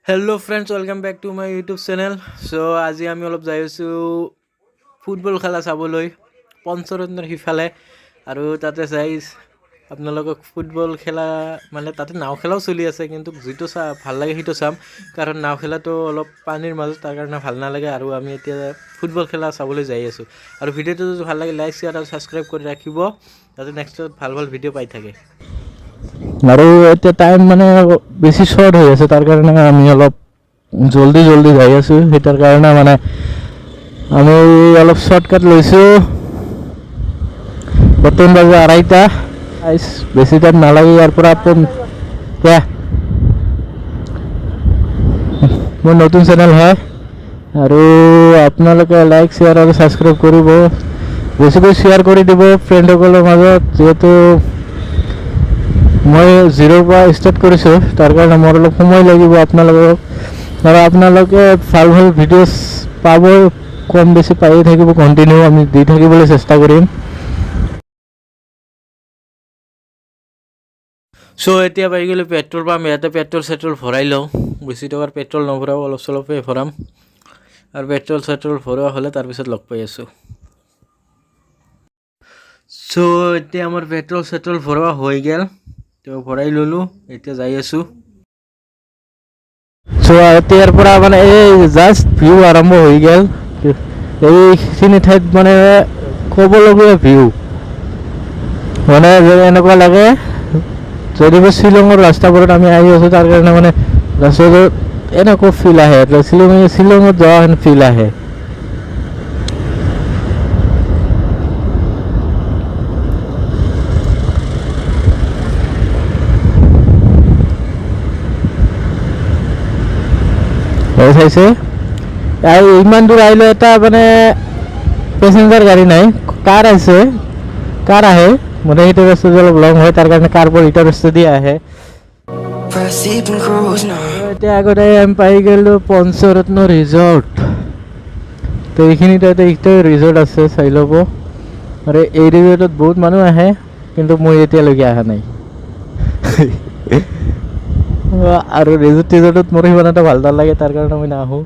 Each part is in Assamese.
Hello' friends, welcome back to my YouTube channel. So' আজি আমি অলপ যাই আছোঁ ফুটবল খেলা চাবলৈ পঞ্চৰত্নৰ সিফালে। আৰু তাতে যাই আপোনালোকক ফুটবল খেলা মানে তাতে নাও খেলাও চলি আছে, কিন্তু যিটো ভাল লাগে সেইটো চাম, কাৰণ নাও খেলাটো অলপ পানীৰ মাজত, তাৰ কাৰণে ভাল নালাগে। আৰু আমি এতিয়া ফুটবল খেলা চাবলৈ যাই আছোঁ। আৰু ভিডিঅ'টো যদি ভাল লাগে লাইক, শ্বেয়াৰ আৰু ছাবস্ক্ৰাইব কৰি ৰাখিব, যাতে নেক্সটত ভাল ভাল ভিডিঅ' পাই থাকে। আৰু এতিয়া টাইম মানে বেছি শ্বৰ্ট হৈ আছে, তাৰ কাৰণে আমি অলপ জল্দি যাই আছোঁ। সেইটাৰ কাৰণে মানে আমি অলপ শ্বৰ্টকাট লৈছোঁ। বৰ্তমান বাজে 2:30। বেছি টাইম নালাগে ইয়াৰ পৰা। মোৰ নতুন চেনেল হয়, আৰু আপোনালোকে লাইক, শ্বেয়াৰ আৰু ছাবস্ক্ৰাইব কৰিব, বেছিকৈ শ্বেয়াৰ কৰি দিব ফ্ৰেণ্ডসকলৰ মাজত। যিহেতু মই 0ৰ পৰা ষ্টাৰ্ট কৰিছোঁ, তাৰ কাৰণে মোৰ অলপ সময় লাগিব আপোনালোকক। আৰু আপোনালোকে ভাল ভাল ভিডিঅ'ছ পাব, কম বেছি পায়ে থাকিব, কণ্টিনিউ আমি দি থাকিবলৈ চেষ্টা কৰিম। চ' এতিয়া পাই গ'লোঁ পেট্ৰল পাম্প। ইয়াতে পেট্ৰল ভৰাই লওঁ। বেছি টকাৰ পেট্ৰল নভৰাও, অলপ চলপে ভৰাম। আৰু পেট্ৰল ভৰোৱা হ'লে তাৰপিছত লগ পাই আছোঁ। চ' এতিয়া আমাৰ পেট্ৰল ভৰোৱা হৈ গ'ল, তো ভৰাই ল'লোঁ, এতিয়া যাই আছোঁ। চ' এতিয়াৰ পৰা মানে এই জাষ্ট ভিউ আৰম্ভ হৈ গ'ল। এইখিনি ঠাইত মানে ক'বলগীয়া ভিউ, মানে এনেকুৱা লাগে যদিও শ্বিলঙৰ ৰাস্তাবোৰত আমি আহি আছোঁ, তাৰ কাৰণে মানে ৰাস্তাটোত এনেকুৱা ফিল আহে, শ্বিলঙত যোৱা হেন ফিল আহে। চাইছে ইমান দূৰ আহিলে, এটা মানে পেচেঞ্জাৰ গাড়ী নাই, কাৰ আহে মানে সেইটো ৰাস্তাটো অলপ লং হয়, তাৰ কাৰণে কাৰবোৰ ইটা ৰাস্তা দি আহে। এতিয়া আগতে আমি পাই গ'লোঁ পঞ্চৰত্ন ৰিজৰ্ট। তো এইখিনিতে এইটো ৰিজৰ্ট আছে, চাই ল'ব। আৰু এই ৰিজৰ্টত বহুত মানুহ আহে, কিন্তু মই এতিয়ালৈকে অহা নাই। আৰু ৰিজৰ্টত মোৰ সিমান এটা ভাল নালাগে, তাৰ কাৰণে মই নাহোঁ।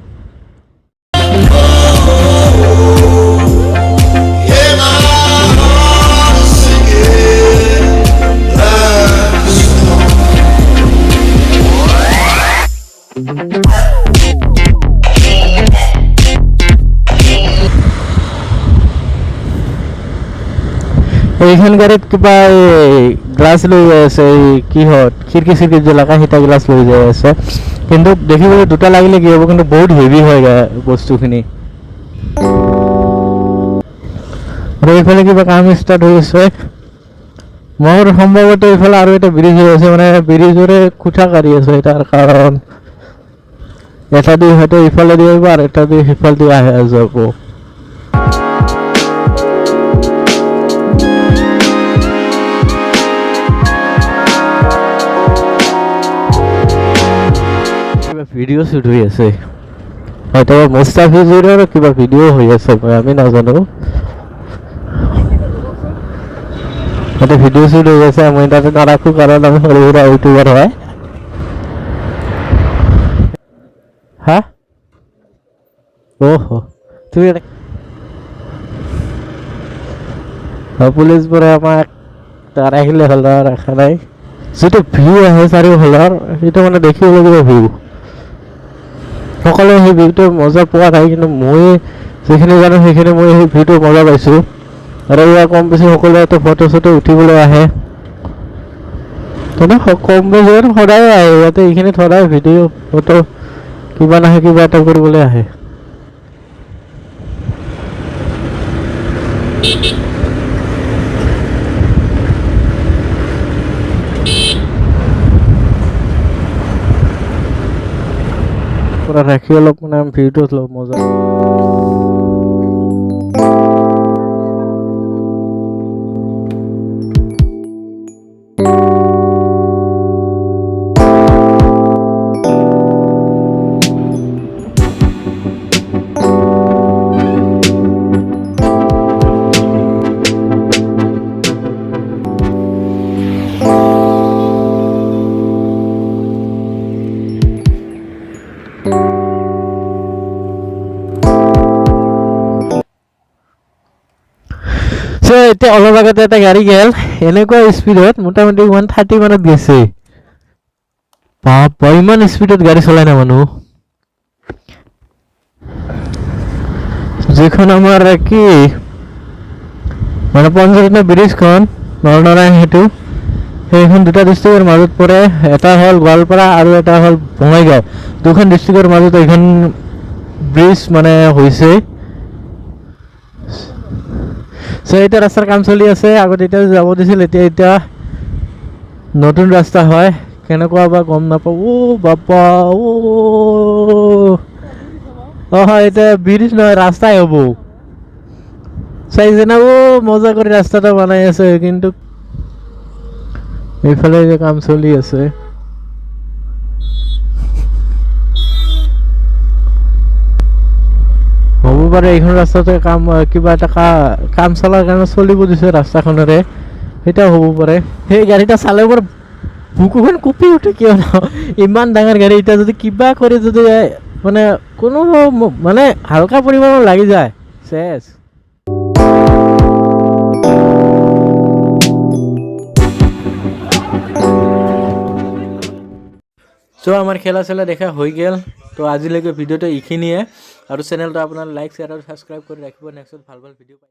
এইখন গাড়ীত কিবা গ্লাছ লৈ যাই আছে, এই কিহত খিৰিকী যে লগা সেইটা গ্লাছ লৈ যাই আছে, কিন্তু দেখিবলৈ দুটা লাগিলে কি হ'ব, কিন্তু বহুত হেভি হয় বস্তুখিনি। আৰু এইফালে কিবা কাম ষ্টাৰ্ট হৈ আছে। মোৰ সম্ভৱতঃ এইফালে আৰু এটা ব্ৰিজ হৈ আছে, মানে ব্ৰিজৰে খুটা কাঢ়ি আছে। তাৰ কাৰণ এটা দি হয়তো ইফালে দি আহিব, আৰু এটা দি সিফালে দি আহে যাব। ভিডিঅ' শ্বুট হৈ আছে, হয়তো মুস্তাফিজুৰৰ কিবা ভিডিঅ' হৈ আছে, আমি নাজানো। এটা ভিডিঅ' শ্বুট হৈ আছে, মই তাতে নাৰাখোঁ, কাৰণ আমি সৰু সুৰা ইউটিউবাৰ হয়। হা তুমি পুলিচবোৰে আমাক ৰাখিলে হ'ল, ৰখা নাই। যিটো ভিউ আহে চাৰিওফালৰ, সেইটো মানে দেখিবলগীয়া ভিউ। সকলোৱে সেই ভিউটো মজা পোৱা নাই, কিন্তু মই যিখিনি জানো সেইখিনি মই সেই ভিউটো মজা পাইছোঁ। আৰু ইয়াৰ কম বেছি সকলোৱে ফটো চটো উঠিবলৈ আহে, কিন্তু কম বেছি সদায় আহে ইয়াতে। এইখিনিত সদায় ভিডিঅ' ফটো কিবা নাহে কিবা এটা কৰিবলৈ আহে। পৰা ৰাখি অলপ মানে ভিউটো অলপ মজা। চ' এতিয়া অলপ আগতে এটা গাড়ী গেল এনেকুৱা স্পীডত মোটামুটি 130 মানত গৈছে বাপ ইমান স্পীডত গাড়ী চলাই না মানুহ যিখন আমাৰ কি মানে পঞ্চৰত্ন ব্ৰিজখন নৰনাৰায়ণ সেতু সেইখন দুটা ডিষ্ট্ৰিক্টৰ মাজত পৰে এটা হ'ল গোৱালপাৰা আৰু এটা হ'ল বঙাইগাঁও দুখন ডিষ্ট্ৰিক্টৰ মাজত এইখন ব্ৰিজ মানে হৈছে চ' এতিয়া ৰাস্তাৰ কাম চলি আছে আগত এতিয়া যাব দিছিল এতিয়া নতুন ৰাস্তা হয় কেনেকুৱা বা গম নাপাওঁ বাপা এতিয়া ব্ৰিজ নহয় ৰাস্তাই হ'ব চাইছে না মজা কৰি ৰাস্তাটা বনাই আছে কিন্তু এইফালে যে কাম চলি আছে হ'ব পাৰে এইখন ৰাস্তাতে কাম কিবা এটা কাম চলাৰ কাৰণে চলিব দিছে ৰাস্তাখনেৰে সেইটাও হ'ব পাৰে সেই গাড়ীটা চালে মোৰ বুকুখন কঁপি উঠে কিয় ন ইমান ডাঙৰ গাড়ী এতিয়া যদি কিবা কৰি যদি মানে কোনো মানে হালকা পৰিমাণৰ লাগি যায় চেচ চ' আমাৰ খেলা চেলা দেখা হৈ গ'ল তো আজিলৈকে ভিডিঅ'টো এইখিনিয়ে আৰু চেনেলটো আপোনাৰ লাইক শ্বেয়াৰ আৰু ছাবস্ক্ৰাইব কৰি ৰাখিব নেক্সট ভাল ভাল ভিডিঅ' পাই